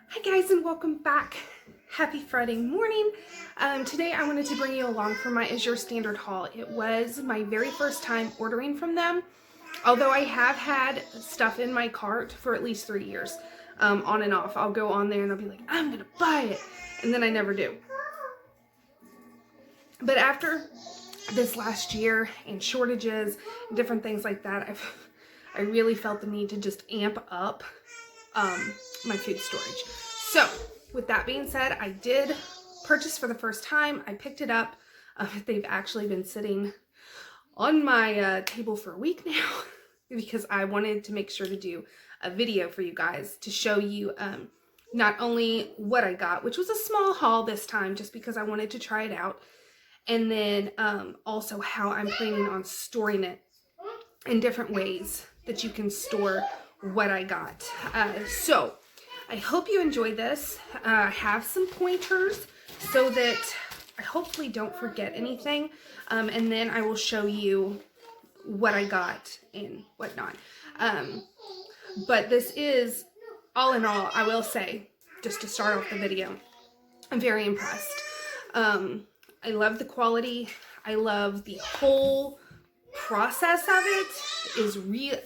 Hi guys, and welcome back. Happy Friday morning. Today I wanted to bring you along for my Azure Standard haul. It was my very first time ordering from them, although I have had stuff in my cart for at least 3 years, on and off. I'll go on there and I'll be like, I'm gonna buy it, and then I never do. But after this last year and shortages, different things like that, I really felt the need to just amp up my food storage. So with that being said, I did purchase for the first time. I picked it up. They've actually been sitting on my table for a week now because I wanted to make sure to do a video for you guys to show you not only what I got, which was a small haul this time just because I wanted to try it out, and then also how I'm planning on storing it in different ways that you can store what I got. So I hope you enjoy this. I have some pointers so that I hopefully don't forget anything, and then I will show you what I got and whatnot. But this is, all in all, I will say, just to start off the video, I'm very impressed. I love the quality. I love the whole process of it is real.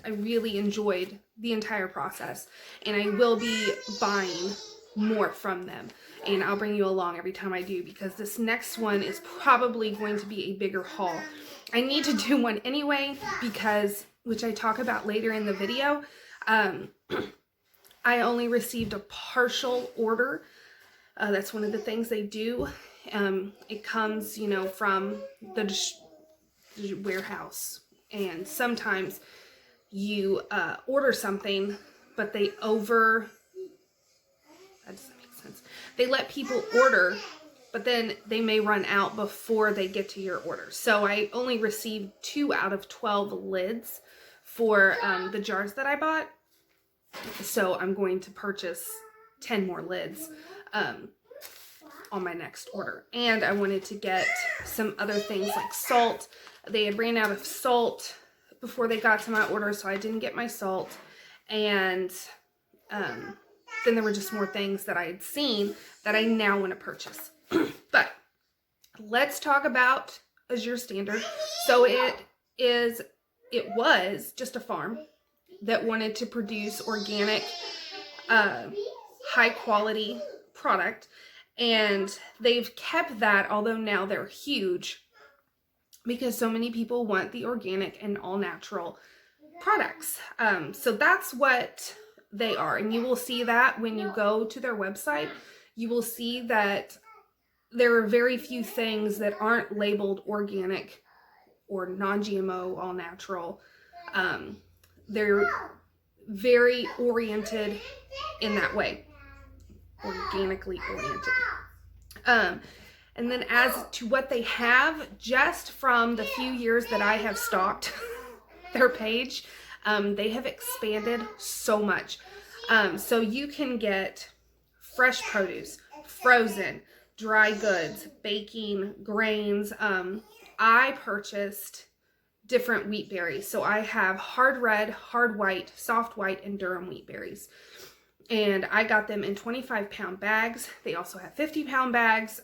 I really enjoyed the entire process, and I will be buying more from them, and I'll bring you along every time I do, because this next one is probably going to be a bigger haul. I need to do one anyway because, which I talk about later in the video, I only received a partial order. That's one of the things they do. It comes, from the warehouse, and sometimes you order something, but that doesn't make sense. They let people order, but then they may run out before they get to your order. So I only received 2 out of 12 lids for the jars that I bought. So I'm going to purchase 10 more lids on my next order. And I wanted to get some other things like salt. They had ran out of salt before they got to my order, so I didn't get my salt. And then there were just more things that I had seen that I now want to purchase. But let's talk about Azure Standard. So it was just a farm that wanted to produce organic, high quality product. And they've kept that, although now they're huge, because so many people want the organic and all natural products. So that's what they are. And you will see that when you go to their website. You will see that there are very few things that aren't labeled organic or non-GMO, all natural. They're very oriented in that way. Organically oriented. And then as to what they have, just from the few years that I have stalked their page, they have expanded so much. So you can get fresh produce, frozen, dry goods, baking, grains. I purchased different wheat berries. So I have hard red, hard white, soft white, and Durham wheat berries. And I got them in 25-pound bags. They also have 50-pound bags.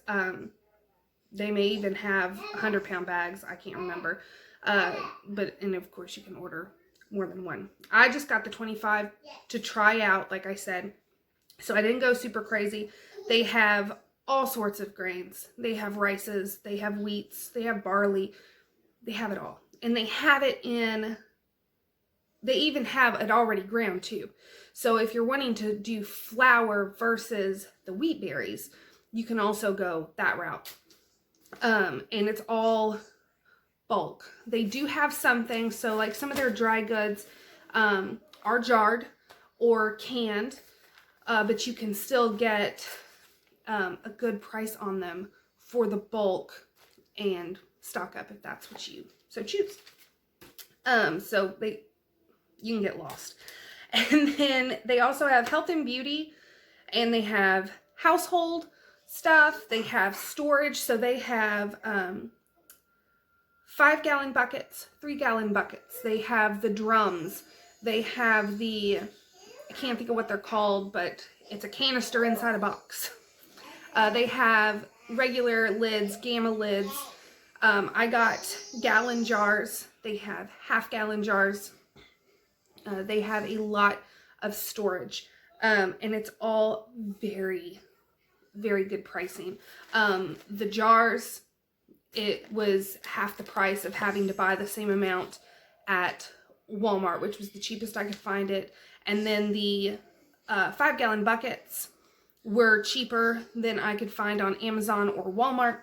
They may even have 100-pound bags. I can't remember. And of course you can order more than one. I just got the 25 to try out, like I said. So I didn't go super crazy. They have all sorts of grains. They have rices. They have wheats. They have barley. They have it all. And they have it in... They even have it already ground too. So if you're wanting to do flour versus the wheat berries, you can also go that route. And it's all bulk. They do have some things, so like some of their dry goods are jarred or canned, but you can still get a good price on them for the bulk and stock up if that's what you so choose. So you can get lost. And then they also have health and beauty, and they have household stuff. They have storage. So they have 5-gallon buckets, 3-gallon buckets. They have the drums. They have the I can't think of what they're called, but it's a canister inside a box. They have regular lids, gamma lids. I got gallon jars. They have half-gallon jars. They have a lot of storage, and it's all very, very good pricing. The jars, it was half the price of having to buy the same amount at Walmart, which was the cheapest I could find it. And then the 5-gallon buckets were cheaper than I could find on Amazon or Walmart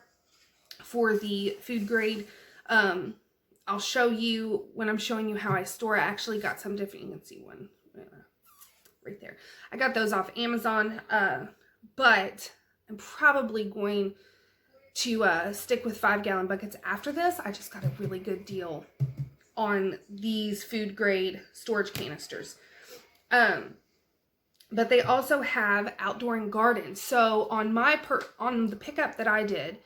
for the food grade. I'll show you when I'm showing you how I store. I actually got some different. You can see one right there. I got those off Amazon, but I'm probably going to stick with 5-gallon buckets after this. I just got a really good deal on these food grade storage canisters. But they also have outdoor and garden. So on on the pickup that I did,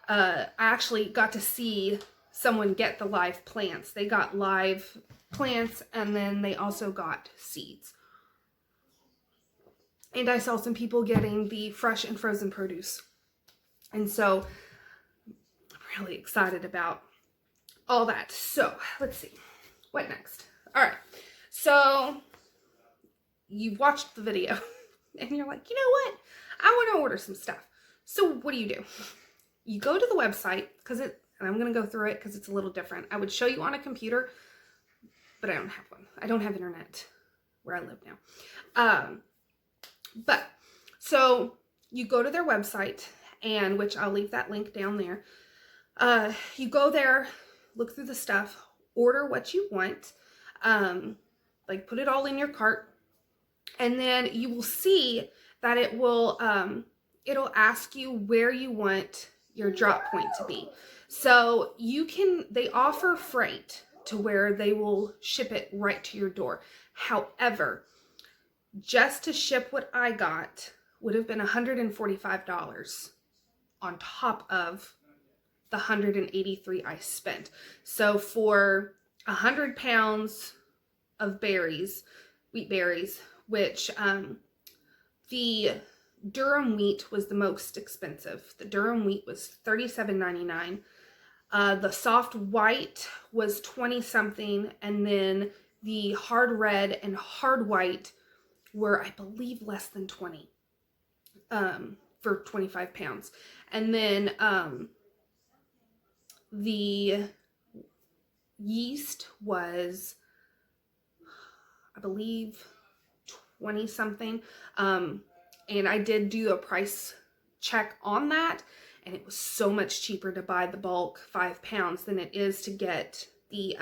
I actually got to see someone get the live plants. They got live plants, and then they also got seeds. And I saw some people getting the fresh and frozen produce. And so I'm really excited about all that. So let's see, what next? All right, so you've watched the video and you're like, you know what? I want to order some stuff. So what do? You go to the website, and I'm going to go through it because it's a little different. I would show you on a computer, but I don't have one. I don't have internet where I live now. So you go to their website, and which I'll leave that link down there. You go there, look through the stuff, order what you want, like put it all in your cart, and then you will see that it will, it'll ask you where you want your drop point to be. So they offer freight to where they will ship it right to your door. However, just to ship what I got would have been $145 on top of the $183 I spent. So for 100 pounds of berries, wheat berries, which the Durham wheat was the most expensive. The Durham wheat was $37.99. The soft white was 20 something, and then the hard red and hard white were, I believe, less than 20 for 25 pounds. And then the yeast was, I believe, 20 something. And I did do a price check on that, and it was so much cheaper to buy the bulk 5 pounds than it is to get the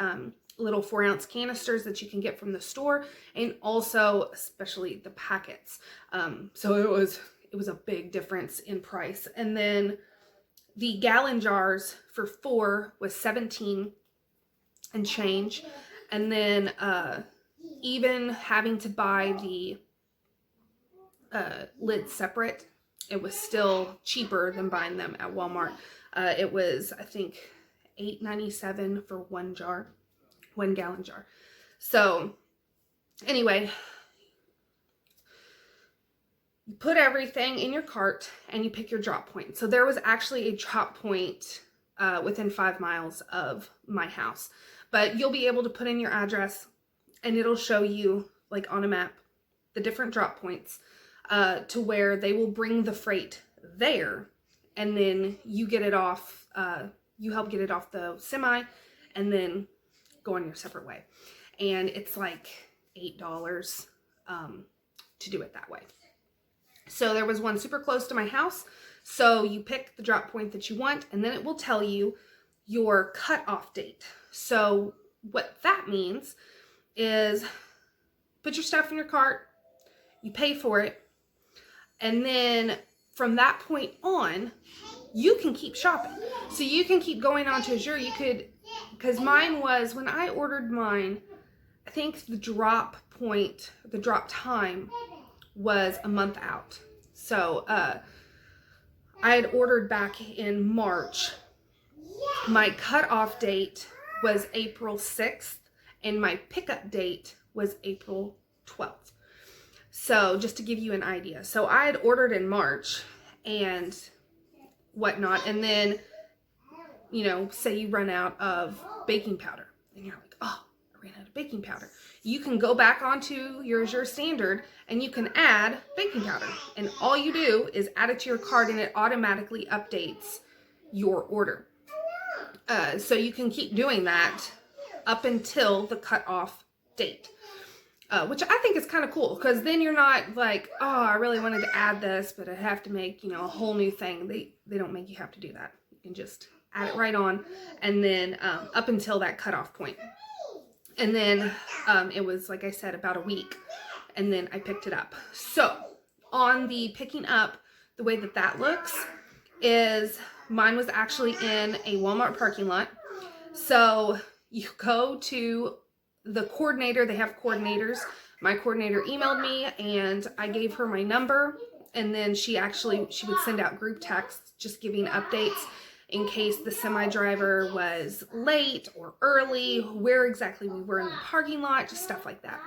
little 4-ounce canisters that you can get from the store, and also especially the packets. So it was a big difference in price. And then the gallon jars for 4 was 17 and change. And then even having to buy the lids separate, it was still cheaper than buying them at Walmart. It was, I think, $8.97 for 1 gallon jar. So anyway, you put everything in your cart and you pick your drop point. So there was actually a drop point within 5 miles of my house, but you'll be able to put in your address and it'll show you, like on a map, the different drop points to where they will bring the freight there, and then you get it off, you help get it off the semi, and then go on your separate way. And it's like $8 to do it that way. So there was one super close to my house. So you pick the drop point that you want, and then it will tell you your cutoff date. So what that means is put your stuff in your cart, you pay for it, and then from that point on, you can keep shopping. So you can keep going on to Azure. You could, because mine was, when I ordered mine, I think the drop point, the drop time was a month out. So I had ordered back in March. My cutoff date was April 6th, and my pickup date was April 12th. So just to give you an idea. So I had ordered in March and whatnot, and then, you know, say you run out of baking powder and you're like, oh, I ran out of baking powder. You can go back onto your Azure Standard and you can add baking powder, and all you do is add it to your cart and it automatically updates your order. So you can keep doing that up until the cutoff date, which I think is kind of cool, because then you're not like, oh, I really wanted to add this, but I have to make, you know, a whole new thing. They don't make you have to do that. You can just add it right on, and then up until that cutoff point. And then it was, like I said, about a week, and then I picked it up. So on the picking up, the way that that looks is mine was actually in a Walmart parking lot. So you go to the coordinator, they have coordinators. My coordinator emailed me and I gave her my number, and then she would send out group texts just giving updates in case the semi driver was late or early, where exactly we were in the parking lot, just stuff like that.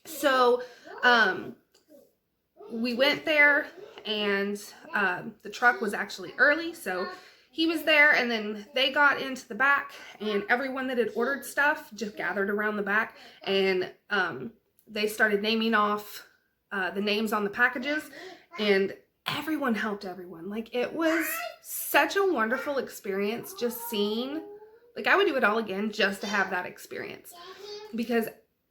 So we went there, and the truck was actually early, so he was there, and then they got into the back, and everyone that had ordered stuff just gathered around the back, and they started naming off the names on the packages, and everyone helped everyone. Like, it was such a wonderful experience just seeing, like, I would do it all again just to have that experience, because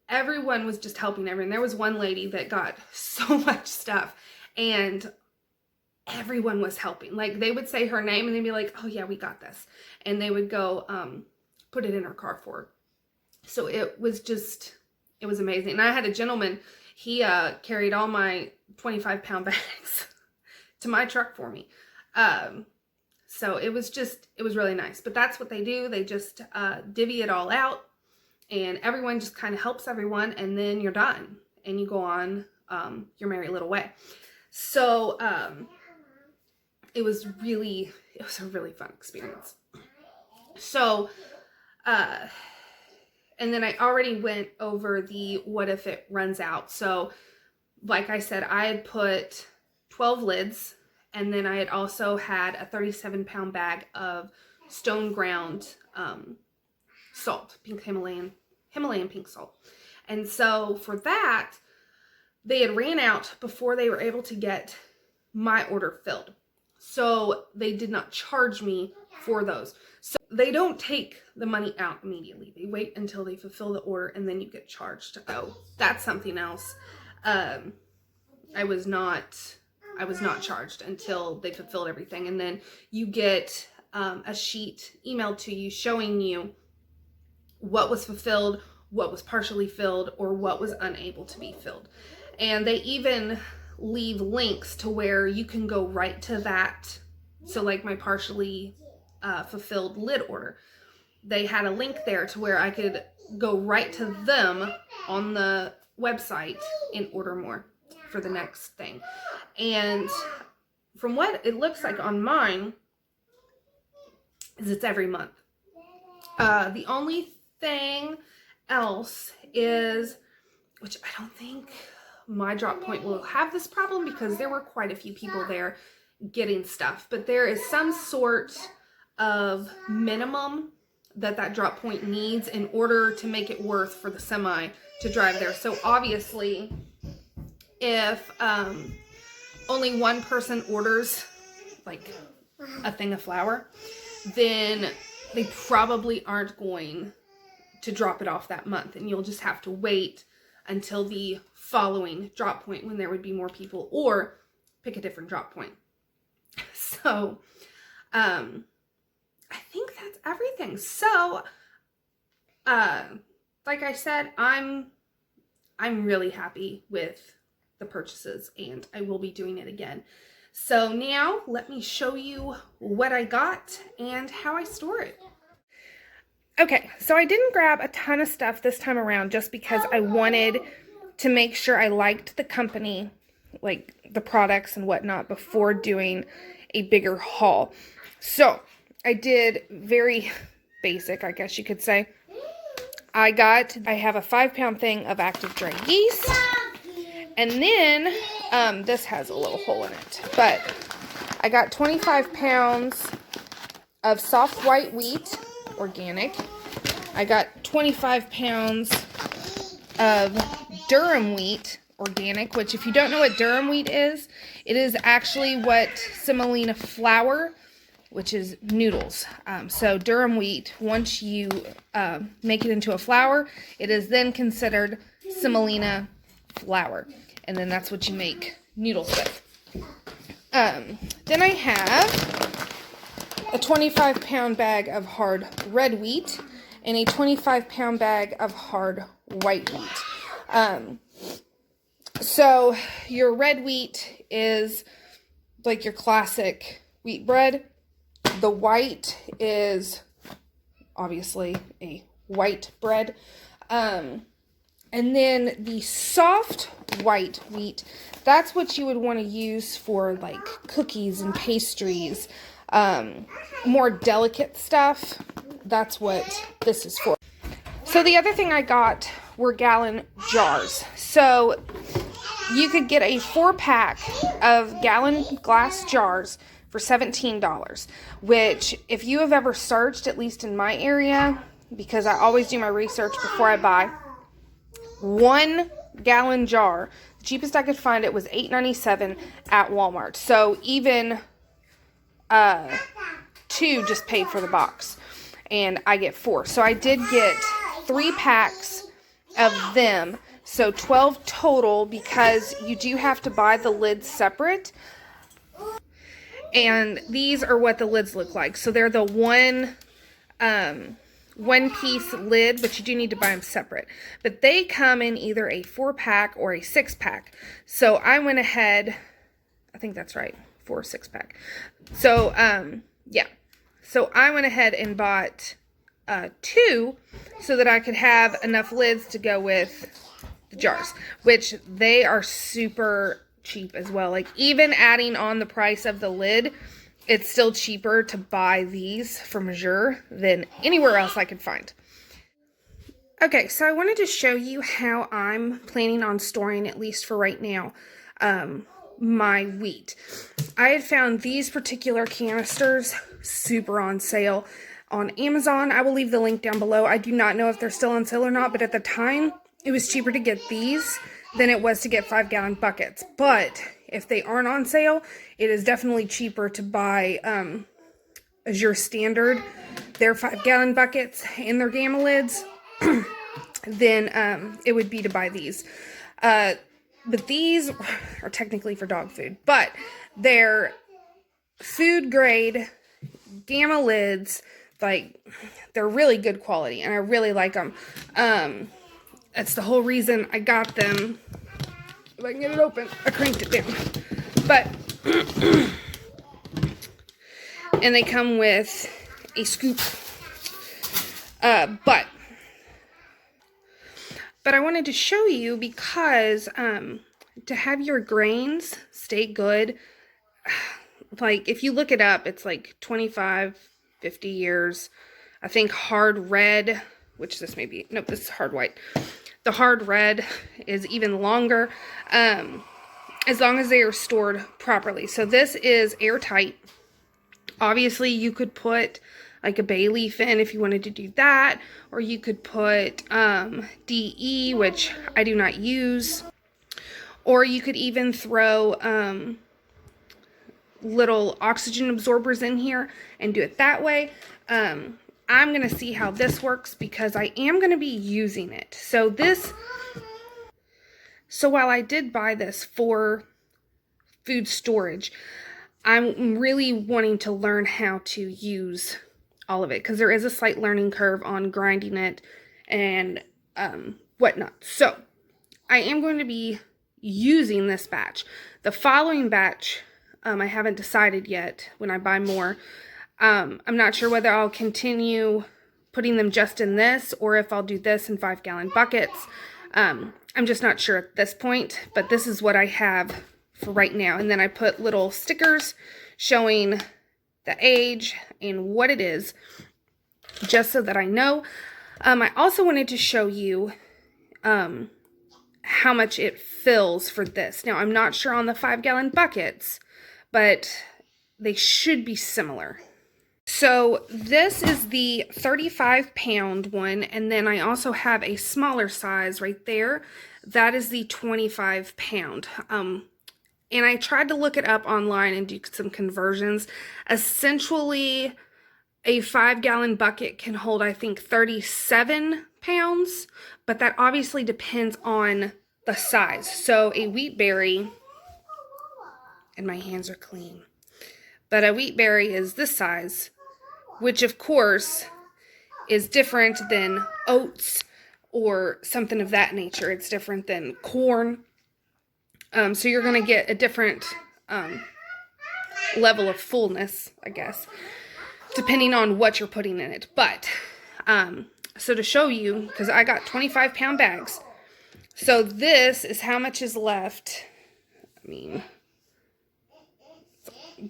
everyone was just helping everyone. There was one lady that got so much stuff, and everyone was helping. Like, they would say her name and they'd be like, oh yeah, we got this, and they would go put it in her car for her. So it was amazing. And I had a gentleman, he carried all my 25-pound bags to my truck for me. So it was really nice. But that's what they do. They just divvy it all out, and everyone just kind of helps everyone, and then you're done and you go on your merry little way. So it was a really fun experience. So and then I already went over the what if it runs out. So like I said, I had put 12 lids, and then I had also had a 37-pound bag of stone ground salt, pink Himalayan pink salt. And so for that, they had ran out before they were able to get my order filled. So they did not charge me for those. So they don't take the money out immediately. They wait until they fulfill the order, and then you get charged. Oh, that's something else. I was not charged until they fulfilled everything. And then you get a sheet emailed to you showing you what was fulfilled, what was partially filled, or what was unable to be filled. And they even leave links to where you can go right to that. So like my partially fulfilled lid order, they had a link there to where I could go right to them on the website and order more for the next thing. And from what it looks like on mine is it's every month. The only thing else is, which I don't think my drop point will have this problem, because there were quite a few people there getting stuff, but there is some sort of minimum that drop point needs in order to make it worth for the semi to drive there. So obviously, if only one person orders like a thing of flour, then they probably aren't going to drop it off that month, and you'll just have to wait until the following drop point when there would be more people, or pick a different drop point. So I think that's everything. So like I said, I'm really happy with the purchases, and I will be doing it again. So now let me show you what I got and how I store it. Okay, so I didn't grab a ton of stuff this time around just because I wanted to make sure I liked the company, like the products and whatnot, before doing a bigger haul. So I did very basic, I guess you could say. I have a 5-pound thing of active dry yeast, And then, this has a little hole in it, but I got 25 pounds of soft white wheat, organic. I got 25 pounds of durum wheat, organic, which if you don't know what durum wheat is, it is actually what semolina flour, which is noodles. So durum wheat, once you make it into a flour, it is then considered semolina flour. And then that's what you make noodles with. Then I have a 25-pound bag of hard red wheat and a 25-pound bag of hard white wheat. So your red wheat is like your classic wheat bread. The white is obviously a white bread. And then the soft white wheat, that's what you would want to use for like cookies and pastries, more delicate stuff. That's what this is for. So the other thing I got were gallon jars. So you could get a 4-pack of gallon glass jars for $17, which if you have ever searched, at least in my area, because I always do my research before I buy, 1 gallon jar, the cheapest I could find it was $8.97 at Walmart. So even 2 just paid for the box, and I get 4. So I did get 3 packs of them, so 12 total, because you do have to buy the lids separate. And these are what the lids look like. So they're the one-piece lid, but you do need to buy them separate. But they come in either a 4-pack or a 6-pack. So I went ahead, I think that's right, 4 or 6-pack. So, yeah. So I went ahead and bought 2 so that I could have enough lids to go with the jars, which they are super cheap as well. Like, even adding on the price of the lid, it's still cheaper to buy these from Azure than anywhere else I could find. Okay, so I wanted to show you how I'm planning on storing, at least for right now, my wheat. I had found these particular canisters super on sale on Amazon. I will leave the link down below. I do not know if they're still on sale or not, but at the time, it was cheaper to get these than it was to get 5-gallon buckets. But if they aren't on sale, it is definitely cheaper to buy Azure Standard, their 5-gallon buckets and their gamma lids, than it would be to buy these. But these are technically for dog food, but they're food grade gamma lids. Like, they're really good quality, and I really like them. That's the whole reason I got them. If I can get it open, I cranked it down. But, and they come with a scoop. But I wanted to show you because to have your grains stay good, like if you look it up, it's like 25, 50 years. I think hard red, which this may be, nope, this is hard white. The hard red is even longer, as long as they are stored properly. So this is airtight. Obviously, you could put like a bay leaf in if you wanted to do that, or you could put DE, which I do not use, or you could even throw little oxygen absorbers in here and do it that way. I'm going to see how this works because I am going to be using it. So while I did buy this for food storage, I'm really wanting to learn how to use all of it because there is a slight learning curve on grinding it and whatnot. So I am going to be using this batch. The following batch, I haven't decided yet when I buy more. I'm not sure whether I'll continue putting them just in this or if I'll do this in 5-gallon buckets. I'm just not sure at this point, but this is what I have for right now. And then I put little stickers showing the age and what it is, just so that I know. I also wanted to show you how much it fills for this. Now, I'm not sure on the 5-gallon buckets, but they should be similar. So this is the 35-pound one, and then I also have a smaller size right there. That is the 25-pound. And I tried to look it up online and do some conversions. Essentially, a 5-gallon bucket can hold, I think, 37 pounds, but that obviously depends on the size. So a wheat berry, and my hands are clean, but a wheat berry is this size, which of course is different than oats or something of that nature. It's different than corn. So you're going to get a different level of fullness, I guess, depending on what you're putting in it. But, so to show you, because I got 25-pound bags, so this is how much is left. I mean,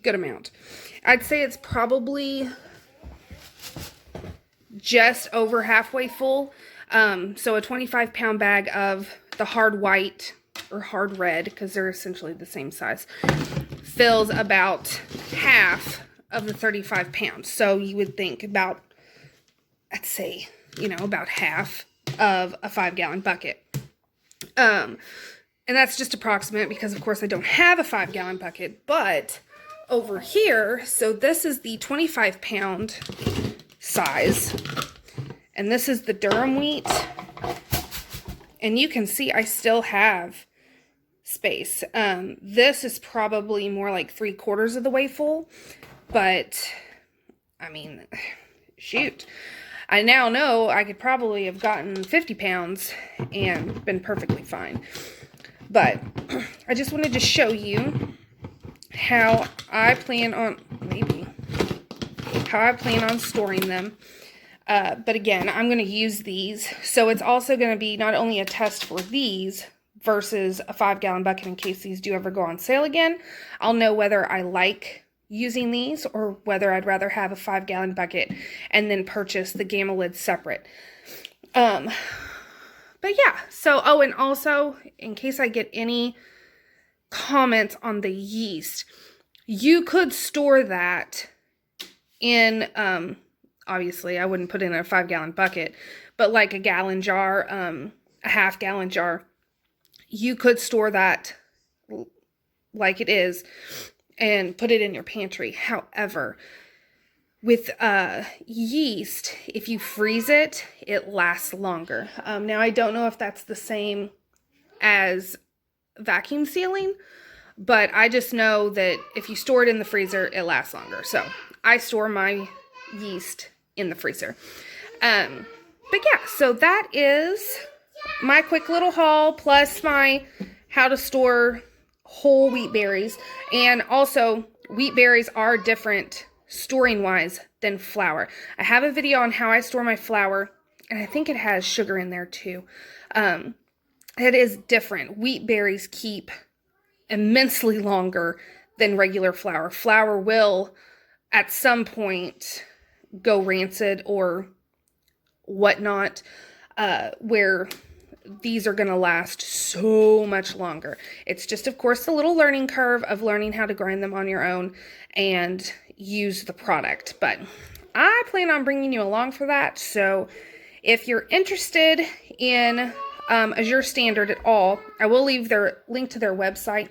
good amount. I'd say it's probably just over halfway full. So a 25-pound bag of the hard white or hard red, because they're essentially the same size, fills about half of the 35 pounds. So you would think about, I'd say, you know, about half of a 5-gallon bucket. And that's just approximate because of course I don't have a 5-gallon bucket, but over here, so this is the 25-pound size, and this is the durum wheat, and you can see I still have space. This is probably more like 3/4 of the way full, but I mean, shoot, I now know I could probably have gotten 50 pounds and been perfectly fine. But I just wanted to show you how I plan on, storing them. But again, I'm going to use these. So it's also going to be not only a test for these versus a 5-gallon bucket in case these do ever go on sale again. I'll know whether I like using these or whether I'd rather have a 5-gallon bucket and then purchase the Gamma lid separate. But yeah, so, oh, and also, in case I get any comments on the yeast, you could store that in, obviously, I wouldn't put it in a 5-gallon bucket, but like a gallon jar, a half-gallon jar, you could store that like it is and put it in your pantry. However, with yeast, if you freeze it, it lasts longer. Now, I don't know if that's the same as vacuum sealing, but I just know that if you store it in the freezer, it lasts longer. So I store my yeast in the freezer. But yeah, so that is my quick little haul plus my how to store whole wheat berries. And also, wheat berries are different storing wise than flour. I have a video on how I store my flour, and I think it has sugar in there too. It is different. Wheat berries keep immensely longer than regular flour. Flour will at some point go rancid or whatnot, where these are going to last so much longer. It's just, of course, a little learning curve of learning how to grind them on your own and use the product. But I plan on bringing you along for that. So if you're interested in Azure Standard at all, I will leave their link to their website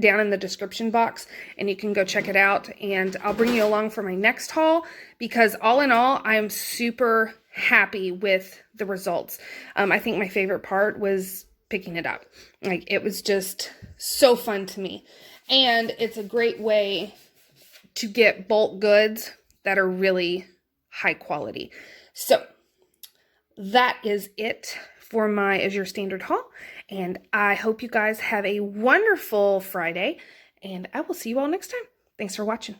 down in the description box, and you can go check it out. And I'll bring you along for my next haul because all in all, I'm super happy with the results. I think my favorite part was picking it up. Like, it was just so fun to me. And it's a great way to get bulk goods that are really high quality. So that is it for my Azure Standard haul. And I hope you guys have a wonderful Friday, and I will see you all next time. Thanks for watching.